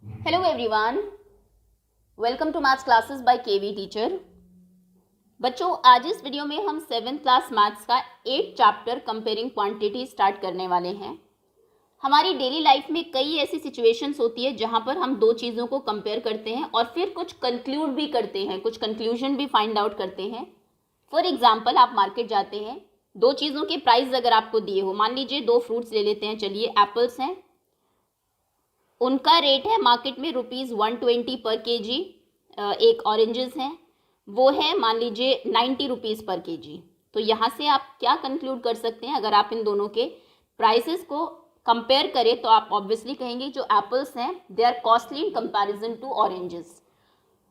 Hello everyone, welcome to maths classes by KV teacher. बच्चों, आज इस वीडियो में हम 7th क्लास मैथ्स का 8 चैप्टर कंपेयरिंग क्वांटिटी स्टार्ट करने वाले हैं। हमारी डेली लाइफ में कई ऐसी सिचुएशंस होती है जहां पर हम दो चीज़ों को कंपेयर करते हैं और फिर कुछ कंक्लूड भी करते हैं, कुछ कंक्लूजन भी फाइंड आउट करते हैं। फॉर एग्जाम्पल, आप मार्केट जाते हैं, दो चीज़ों के प्राइस अगर आपको दिए हो, मान लीजिए दो फ्रूट्स ले लेते हैं, चलिए एप्पल्स हैं, उनका रेट है मार्केट में ₹120 पर केजी। एक ऑरेंजेस हैं, वो है मान लीजिए ₹90 पर केजी। तो यहाँ से आप क्या कंक्लूड कर सकते हैं? अगर आप इन दोनों के प्राइसेस को कंपेयर करें तो आप ऑब्वियसली कहेंगे जो एप्पल्स हैं they are costly in comparison to oranges.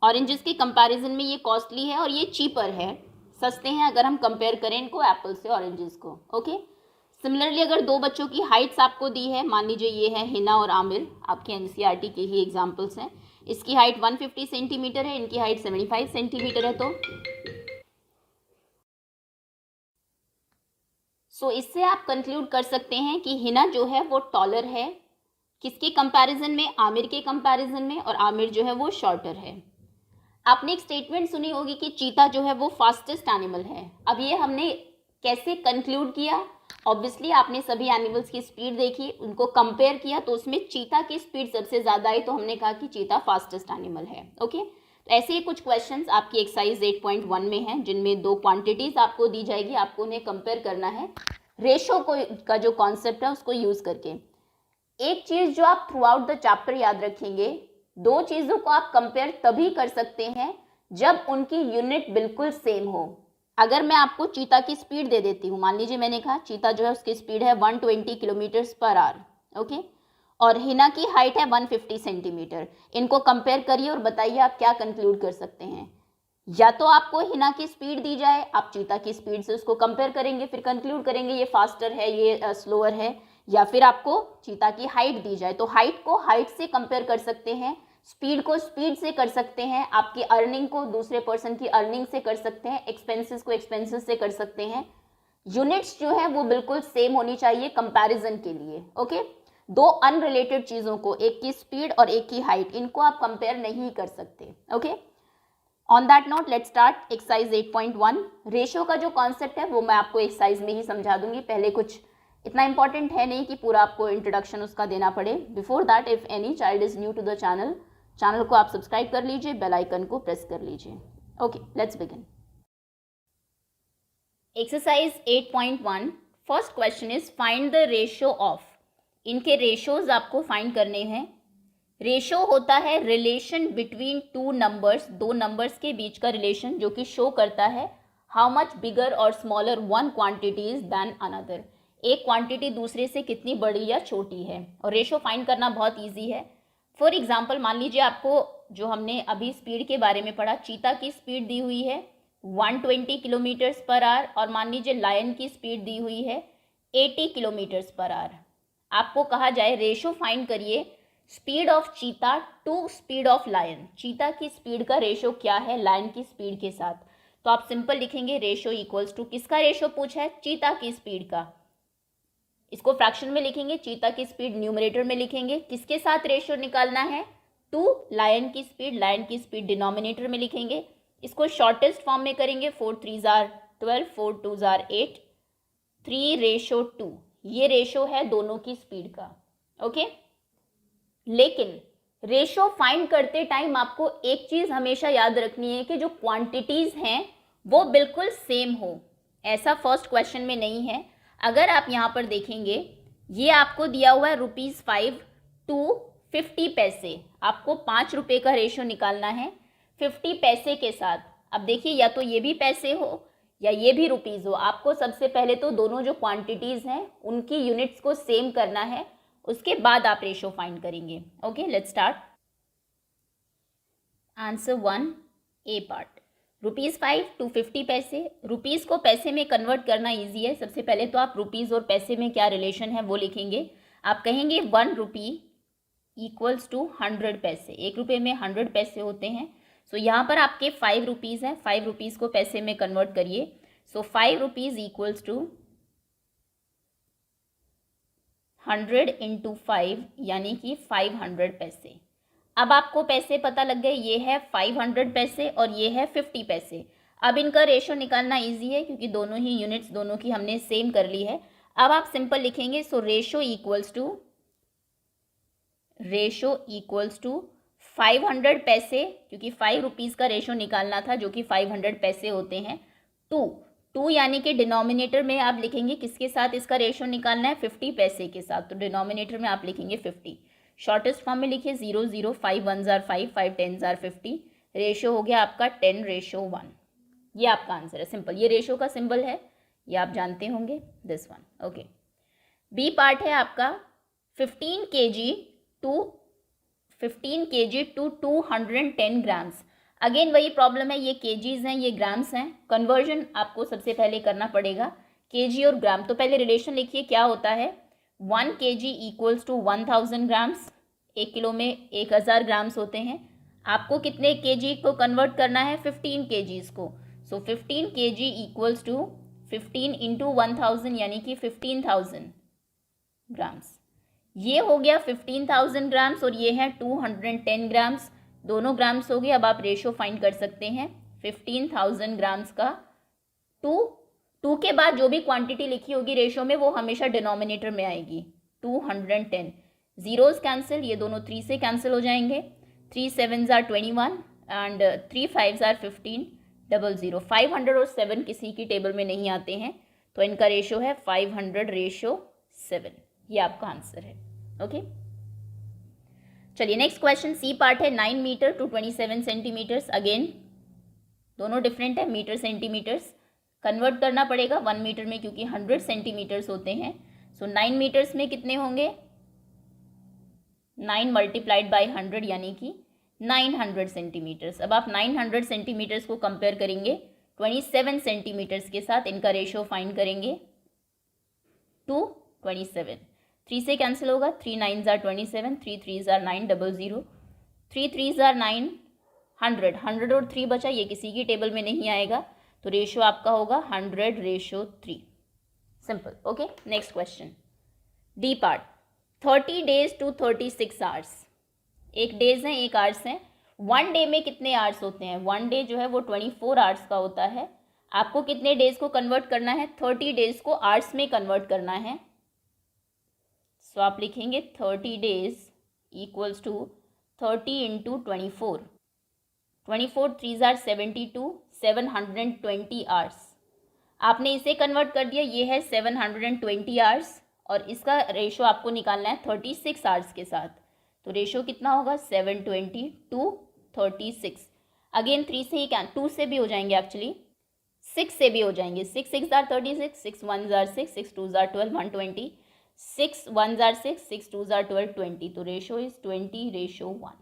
Oranges के कंपैरिजन में ये कॉस्टली है और ये चीपर है, सस्ते हैं अगर हम कंपेयर करें इनको एप्पल्स से ऑरेंजेस को। ओके, सिमिलरली अगर दो बच्चों की हाइट्स आपको दी है, मान लीजिए ये है हिना और आमिर, आपके एनसीईआरटी के ही एग्जांपल्स हैं। इसकी हाइट 150 सेंटीमीटर है, इनकी हाइट 75 सेंटीमीटर है। तो इससे आप कंक्लूड कर सकते हैं कि हिना जो है वो टॉलर है, किसके कंपैरिजन में? आमिर के कंपैरिजन में, और आमिर जो है वो शॉर्टर है। आपने एक स्टेटमेंट सुनी होगी कि चीता जो है वो फास्टेस्ट एनिमल है। अब ये हमने कैसे कंक्लूड किया? ऑब्वियसली आपने सभी एनिमल्स की स्पीड देखी, उनको कंपेयर किया, तो उसमें चीता की स्पीड सबसे ज़्यादा आई, तो हमने कहा कि चीता फास्टेस्ट एनिमल है। ओके, तो ऐसे ही कुछ क्वेश्चंस आपकी एक्सरसाइज 8.1 में हैं, जिनमें दो क्वांटिटीज़ आपको दी जाएगी, आपको उन्हें कंपेयर करना है रेशो को का जो कॉन्सेप्ट है उसको यूज़ करके। एक चीज़ जो आप थ्रू आउट द चैप्टर याद रखेंगे, दो चीज़ों को आप कंपेयर तभी कर सकते हैं जब उनकी यूनिट बिल्कुल सेम हो। अगर मैं आपको चीता की स्पीड दे देती हूँ, मान लीजिए मैंने कहा चीता जो है उसकी स्पीड है 120 किलोमीटर्स पर आवर, ओके, और हिना की हाइट है 150 सेंटीमीटर, इनको कंपेयर करिए और बताइए आप क्या कंक्लूड कर सकते हैं। या तो आपको हिना की स्पीड दी जाए, आप चीता की स्पीड से उसको कंपेयर करेंगे, फिर कंक्लूड करेंगे ये फास्टर है, ये स्लोअर है, या फिर आपको चीता की हाइट दी जाए, तो हाइट को हाइट से कंपेयर कर सकते हैं, स्पीड को स्पीड से कर सकते हैं, आपकी अर्निंग को दूसरे पर्सन की अर्निंग से कर सकते हैं, एक्सपेंसेस को एक्सपेंसेस से कर सकते हैं। यूनिट्स जो है वो बिल्कुल सेम होनी चाहिए कंपैरिजन के लिए। ओके, दो अनरिलेटेड चीज़ों को, एक की स्पीड और एक की हाइट, इनको आप कंपेयर नहीं कर सकते। Okay, on that note let's start exercise 8.1। Ratio का जो कॉन्सेप्ट है वो मैं आपको एक्सरसाइज में ही समझा दूंगी, पहले कुछ इतना इंपॉर्टेंट है नहीं कि पूरा आपको इंट्रोडक्शन उसका देना पड़े। Before that, if any child is new to the channel को आप सब्सक्राइब कर लीजिए, बेल आइकन को प्रेस कर लीजिए। Okay, let's begin. Exercise 8.1, first question is find the ratio of. इनके रेशियोज आपको फाइंड करने हैं। रेशो होता है रिलेशन बिटवीन टू नंबर्स, दो नंबर्स के बीच का रिलेशन, जो कि शो करता है हाउ मच बिगर और smaller one quantity is than another, एक क्वांटिटी दूसरे से कितनी बड़ी या छोटी है। और रेशो फाइंड करना बहुत इजी है। फॉर एग्जांपल, मान लीजिए आपको जो हमने अभी स्पीड के बारे में पढ़ा, चीता की स्पीड दी हुई है 120 किलोमीटर्स पर आवर, और मान लीजिए लायन की स्पीड दी हुई है 80 किलोमीटर्स पर आवर। आपको कहा जाए रेशो फाइंड करिए स्पीड ऑफ चीता टू स्पीड ऑफ लायन, चीता की स्पीड का रेशो क्या है लायन की स्पीड के साथ, तो आप सिंपल लिखेंगे रेशो इक्वल्स टू, किसका रेशो पूछा है? चीता की स्पीड का। इसको फ्रैक्शन में लिखेंगे, चीता की स्पीड न्यूमरेटर में लिखेंगे, किसके साथ रेशो निकालना है? टू लायन की स्पीड, लायन की स्पीड डिनोमिनेटर में लिखेंगे। इसको शॉर्टेस्ट फॉर्म में करेंगे, 4 3 12, 4 2 8, 3:2, ये रेशो है दोनों की स्पीड का। ओके, लेकिन रेशो फाइंड करते टाइम आपको एक चीज हमेशा याद रखनी है कि जो क्वांटिटीज हैं वो बिल्कुल सेम हो। ऐसा फर्स्ट क्वेश्चन में नहीं है। अगर आप यहां पर देखेंगे, ये आपको दिया हुआ है ₹5 टू 50 पैसे, आपको 5 रुपए का रेशो निकालना है 50 पैसे के साथ। अब देखिए, या तो ये भी पैसे हो या ये भी रुपीज हो, आपको सबसे पहले तो दोनों जो क्वांटिटीज हैं उनकी यूनिट्स को सेम करना है, उसके बाद आप रेशो फाइंड करेंगे। Okay, let's start. Answer 1 A part, ₹5 to 50 पैसे। रुपीज़ को पैसे में कन्वर्ट करना इजी है। सबसे पहले तो आप रुपीज़ और पैसे में क्या रिलेशन है वो लिखेंगे। आप कहेंगे 1 रुपी इक्वल्स टू 100 पैसे, 1 रुपये में 100 पैसे होते हैं। सो यहाँ पर आपके 5 रुपीज़ हैं, 5 रुपीज़ को पैसे में कन्वर्ट करिए। सो 5 रुपीज़ इक्वल्स टू 100 इंटू 5, यानी कि 500 पैसे। अब आपको पैसे पता लग गए, ये है 500 पैसे और ये है 50 पैसे। अब इनका रेशो निकालना इजी है क्योंकि दोनों ही यूनिट्स दोनों की हमने सेम कर ली है। अब आप सिंपल लिखेंगे, सो रेशो इक्वल्स टू 500 पैसे, क्योंकि 5 रुपीज़ का रेशो निकालना था जो कि 500 पैसे होते हैं, टू यानी कि डिनोमिनेटर में आप लिखेंगे किसके साथ इसका रेशो निकालना है, 50 पैसे के साथ, तो डिनोमिनेटर में आप लिखेंगे 50। शॉर्टेस्ट फॉर्म में लिखिए 0 0, 5 1s are 5, 5 10s are 50, ratio हो गया आपका 10:1। ये आपका आंसर है, सिंपल। ये रेशो का सिंबल है, ये आप जानते होंगे, this one. Okay, B part है आपका 15 kg टू 210 ग्राम्स। अगेन वही प्रॉब्लम है, ये केजीज हैं, ये ग्राम्स हैं, कन्वर्जन आपको सबसे पहले करना पड़ेगा केजी और ग्राम। तो पहले रिलेशन लिखिए, क्या होता है, 1 kg equals to 1000 grams. 1 kilo में 1000 ग्राम्स होते हैं। आपको कितने केजी को कन्वर्ट करना है, 15 केजीज को। सो 15 kg इक्वल्स टू 15 इंटू 1000 यानी कि 15,000 ग्राम्स। ये हो गया 15,000 ग्राम्स और ये है 210 ग्राम्स, दोनों ग्राम्स हो गए। अब आप रेशो फाइंड कर सकते हैं 15,000 ग्राम्स का टू के बाद जो भी क्वांटिटी लिखी होगी रेशो में वो हमेशा डिनोमिनेटर में आएगी, 210। जीरोस कैंसिल, ये दोनों 3 से कैंसिल हो जाएंगे, 3 7s are 21 and 3 5s are 15, 00। 500 और 7 किसी की टेबल में नहीं आते हैं, तो इनका रेशो है 500:7। ये आपका आंसर है। ओके, चलिए नेक्स्ट क्वेश्चन, सी पार्ट है 9 मीटर टू 27 सेंटीमीटर्स। अगेन दोनों डिफरेंट है, मीटर सेंटीमीटर्स कन्वर्ट करना पड़ेगा 1 मीटर में क्योंकि 100 सेंटीमीटर्स होते हैं। सो 9 मीटर्स में कितने होंगे, 9 मल्टीप्लाइड बाई 100 यानी कि 900 सेंटीमीटर्स। अब आप 900 सेंटीमीटर्स को कंपेयर करेंगे 27 सेंटीमीटर्स के साथ, इनका रेशो फाइंड करेंगे 2:27। 3 से कैंसिल होगा, 3 9s are 27, 3 3s are 9, 00, 3 3s are 9, 100 और 3 बचा, ये किसी की टेबल में नहीं आएगा, तो रेशो आपका होगा 100:3। Simple. Okay, next question, D part 30 days to 36 hours. एक डेज हैं, एक आवर्स हैं। 1 डे में कितने आवर्स होते हैं, 1 डे जो है वो 24 आवर्स का होता है। आपको कितने डेज को कन्वर्ट करना है, 30 डेज को आवर्स में कन्वर्ट करना है। सो आप लिखेंगे 30 days equals to 30 into 24, 24 3s are 72, 720 hours. आपने इसे कन्वर्ट कर दिया, ये है 720 आवर्स और इसका रेशो आपको निकालना है 36 आवर्स के साथ। तो रेशो कितना होगा, 720 टू 36। अगेन 3 से ही 2 से भी हो जाएंगे, एक्चुअली 6 से भी हो जाएंगे। 6 6s are 36, 6 1s are 6, 6 2s are 12, 120, 6 1s are 6, 6 2s are 12, 20। तो रेशो इज 20:1।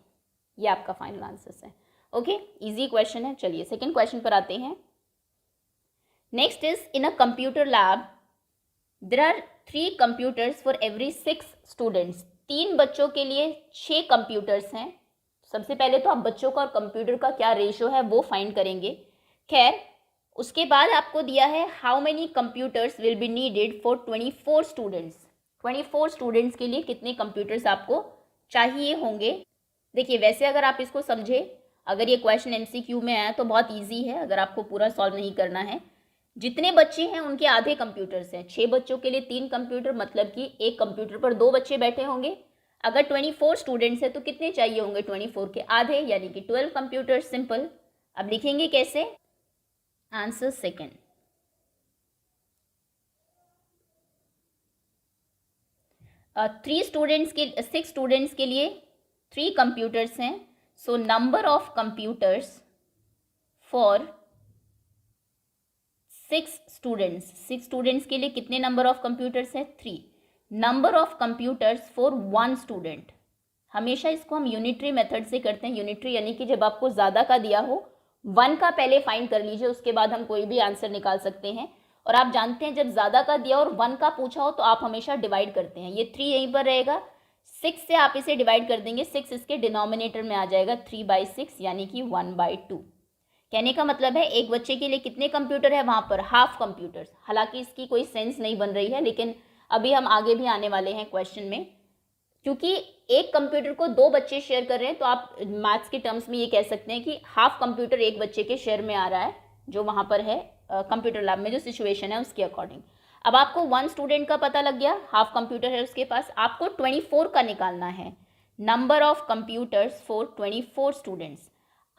ये आपका फाइनल आंसर है। ओके, इजी क्वेश्चन है। चलिए सेकेंड क्वेश्चन पर आते हैं। Next is, in a computer lab there are 3 computers for every 6 students. 3 बच्चों के लिए 6 कंप्यूटर्स हैं। सबसे पहले तो आप बच्चों का और कंप्यूटर का क्या रेशो है वो फाइंड करेंगे। खैर, उसके बाद आपको दिया है how many computers will be needed for 24 students. 24 students के लिए कितने कंप्यूटर्स आपको चाहिए होंगे। देखिए, वैसे अगर आप इसको समझे, अगर ये क्वेश्चन MCQ में आया तो बहुत इजी है, अगर आपको पूरा सॉल्व नहीं करना है। जितने बच्चे हैं उनके आधे कंप्यूटर्स हैं। 6 बच्चों के लिए 3 कंप्यूटर, मतलब कि एक कंप्यूटर पर 2 बच्चे बैठे होंगे। अगर 24 स्टूडेंट्स हैं तो कितने चाहिए होंगे, 24 के आधे यानी कि 12 कंप्यूटर। सिंपल। अब लिखेंगे कैसे, आंसर सेकेंड। 6 स्टूडेंट्स के लिए 3 कंप्यूटर्स हैं। So number of computers for 6 students के लिए कितने नंबर ऑफ कंप्यूटर्स हैं, 3। Number of computers for 1 student. हमेशा इसको हम यूनिटरी मेथड से करते हैं। यूनिटरी यानी कि जब आपको ज़्यादा का दिया हो, 1 का पहले फाइंड कर लीजिए, उसके बाद हम कोई भी आंसर निकाल सकते हैं। और आप जानते हैं जब ज़्यादा का दिया और 1 का पूछा हो तो आप हमेशा डिवाइड करते हैं। ये 3 यहीं पर रहेगा, 6 से आप इसे डिवाइड कर देंगे, 6 इसके डिनोमिनेटर में आ जाएगा, 3/6 यानी कि 1/2। कहने का मतलब है एक बच्चे के लिए कितने कंप्यूटर है, वहाँ पर हाफ कंप्यूटर्स। हालांकि इसकी कोई सेंस नहीं बन रही है, लेकिन अभी हम आगे भी आने वाले हैं क्वेश्चन में। क्योंकि एक कंप्यूटर को 2 बच्चे शेयर कर रहे हैं, तो आप मैथ्स के टर्म्स में ये कह सकते हैं कि हाफ कंप्यूटर एक बच्चे के शेयर में आ रहा है, जो वहाँ पर है कंप्यूटर लैब में जो सिचुएशन है उसके अकॉर्डिंग। अब आपको 1 स्टूडेंट का पता लग गया, हाफ कंप्यूटर है उसके पास। आपको 24 का निकालना है, number of computers for 24 students.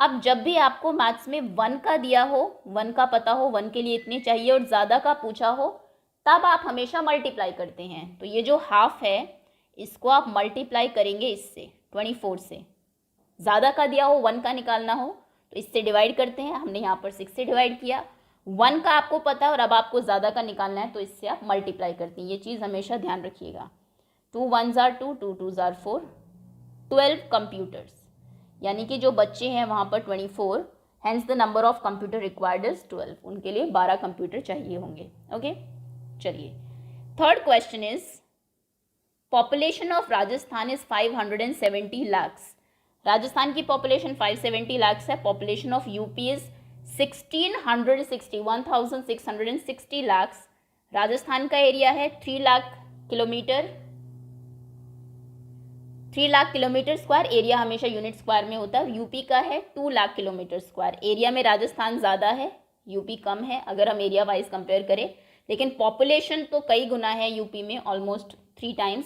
अब जब भी आपको मैथ्स में 1 का दिया हो, 1 का पता हो, 1 के लिए इतने चाहिए और ज़्यादा का पूछा हो, तब आप हमेशा मल्टीप्लाई करते हैं। तो ये जो हाफ है इसको आप मल्टीप्लाई करेंगे इससे, 24 से। ज़्यादा का दिया हो, 1 का निकालना हो, तो इससे डिवाइड करते हैं। हमने यहाँ पर 6 से डिवाइड किया। 1 का आपको पता है और अब आपको ज़्यादा का निकालना है, तो इससे आप मल्टीप्लाई करते हैं। ये चीज़ हमेशा ध्यान रखिएगा। 2 1s are 2, 2 2s are 4, 12 computers, यानी कि जो बच्चे हैं वहाँ पर 24, hence the number of computer required is 12। उनके लिए 12 कंप्यूटर चाहिए होंगे। ओके, चलिए third question is population of Rajasthan is 570 lakhs। Rajasthan की पॉपुलेशन 570 lakhs है। Population of UP is 1660 lakhs। Rajasthan का एरिया है 3 lakh kilometre, 3 lakh kilometre square. Area हमेशा यूनिट स्क्वायर में होता है। यूपी का है 2 लाख किलोमीटर स्क्वायर। एरिया में राजस्थान ज़्यादा है, यूपी कम है अगर हम एरिया वाइज कंपेयर करें, लेकिन पॉपुलेशन तो कई गुना है यूपी में, ऑलमोस्ट 3 times।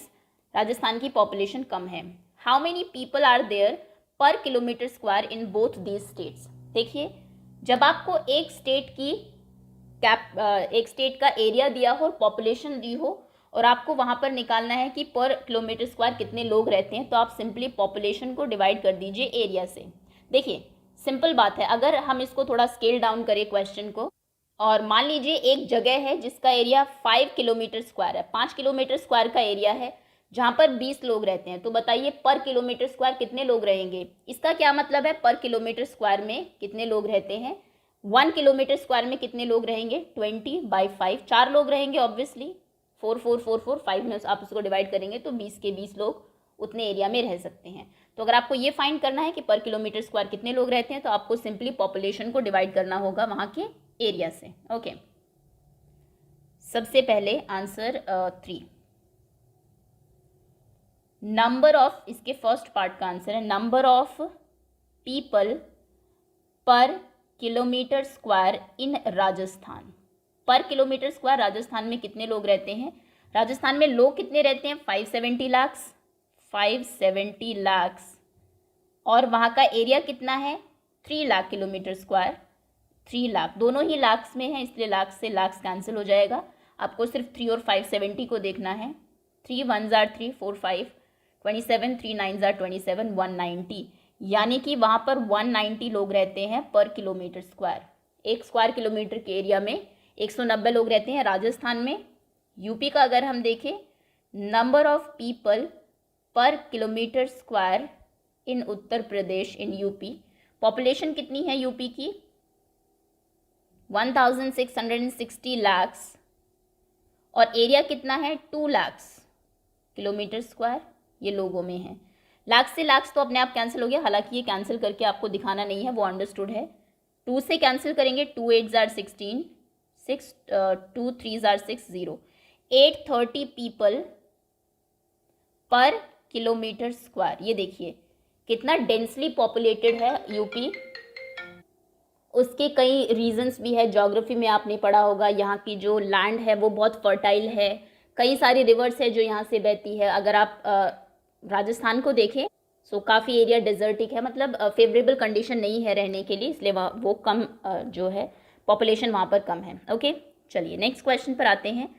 राजस्थान की पॉपुलेशन कम है। How many people are there per kilometre square in both these states. देखिए, जब आपको एक स्टेट का एरिया दिया हो और पॉपुलेशन दी हो और आपको वहाँ पर निकालना है कि पर किलोमीटर स्क्वायर कितने लोग रहते हैं, तो आप सिंपली पॉपुलेशन को डिवाइड कर दीजिए एरिया से। देखिए सिंपल बात है। अगर हम इसको थोड़ा स्केल डाउन करें क्वेश्चन को, और मान लीजिए एक जगह है जिसका एरिया 5 किलोमीटर स्क्वायर है, 5 किलोमीटर स्क्वायर का एरिया है जहाँ पर 20 लोग रहते हैं, तो बताइए पर किलोमीटर स्क्वायर कितने लोग रहेंगे। इसका क्या मतलब है, पर किलोमीटर स्क्वायर में कितने लोग रहते हैं। 1 किलोमीटर स्क्वायर में कितने लोग रहेंगे, 20/5, 4 लोग रहेंगे ऑब्वियसली। 4 4 4 4 5 में आप उसको डिवाइड करेंगे तो 20 के 20 लोग उतने एरिया में रह सकते हैं। तो अगर आपको ये फाइंड करना है कि पर किलोमीटर स्क्वायर कितने लोग रहते हैं, तो आपको सिंपली पॉपुलेशन को डिवाइड करना होगा वहाँ के एरिया से। ओके, सबसे पहले आंसर 3, नंबर ऑफ, इसके फर्स्ट पार्ट का आंसर है नंबर ऑफ पीपल पर किलोमीटर स्क्वायर इन राजस्थान। पर किलोमीटर स्क्वायर राजस्थान में कितने लोग रहते हैं। राजस्थान में लोग कितने रहते हैं, 570 lakhs, 570 lakhs, और वहाँ का एरिया कितना है, 3 लाख किलोमीटर स्क्वायर। 3 लाख, दोनों ही लाख्स में है, इसलिए लाख से लाख्स कैंसिल हो जाएगा। आपको सिर्फ 3 और 570 को देखना है। 3 1s are 3, 4 5, 27, 3 9s are 27, 190, यानी कि वहाँ पर 190 लोग रहते हैं पर किलोमीटर स्क्वायर। एक स्क्वायर किलोमीटर के एरिया में 190 लोग रहते हैं राजस्थान में। यूपी का अगर हम देखें, नंबर ऑफ पीपल पर kilometre square in Uttar Pradesh, in UP, population कितनी है यूपी की, 1660 lakhs, और एरिया कितना है, 2 lakhs किलोमीटर स्क्वायर। ये लोगों में है। लाख से लाख्स तो अपने आप कैंसिल हो गया, हालांकि ये कैंसिल करके आपको दिखाना नहीं है, वो अंडरस्टूड है। 2 से कैंसिल करेंगे, 2 8s are 16, 6 2 3s are 6 0, 830 people पर किलोमीटर स्क्वायर। ये देखिए कितना डेंसली पॉपुलेटेड है यूपी। उसके कई रीजंस भी है, ज्योग्राफी में आपने पढ़ा होगा, यहाँ की जो लैंड है वो बहुत फर्टाइल है, कई सारी रिवर्स है जो यहाँ से बहती है। अगर आप राजस्थान को देखें सो काफ़ी एरिया डेजर्टिक है, मतलब फेवरेबल कंडीशन नहीं है रहने के लिए, इसलिए वो कम जो है पॉपुलेशन वहाँ पर कम है। ओके, चलिए नेक्स्ट क्वेश्चन पर आते हैं।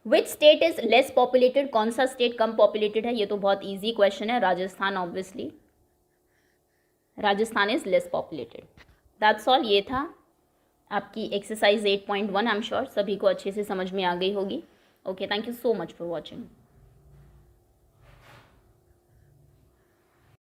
Which state is less populated, कौन सा स्टेट कम पॉपुलेटेड है। ये तो बहुत ईजी क्वेश्चन है, Rajasthan obviously, Rajasthan is less populated. That's all, ये था आपकी एक्सरसाइज 8.1। आई एम श्योर सभी को अच्छे से समझ में आ गई होगी। Okay, thank you so much for watching.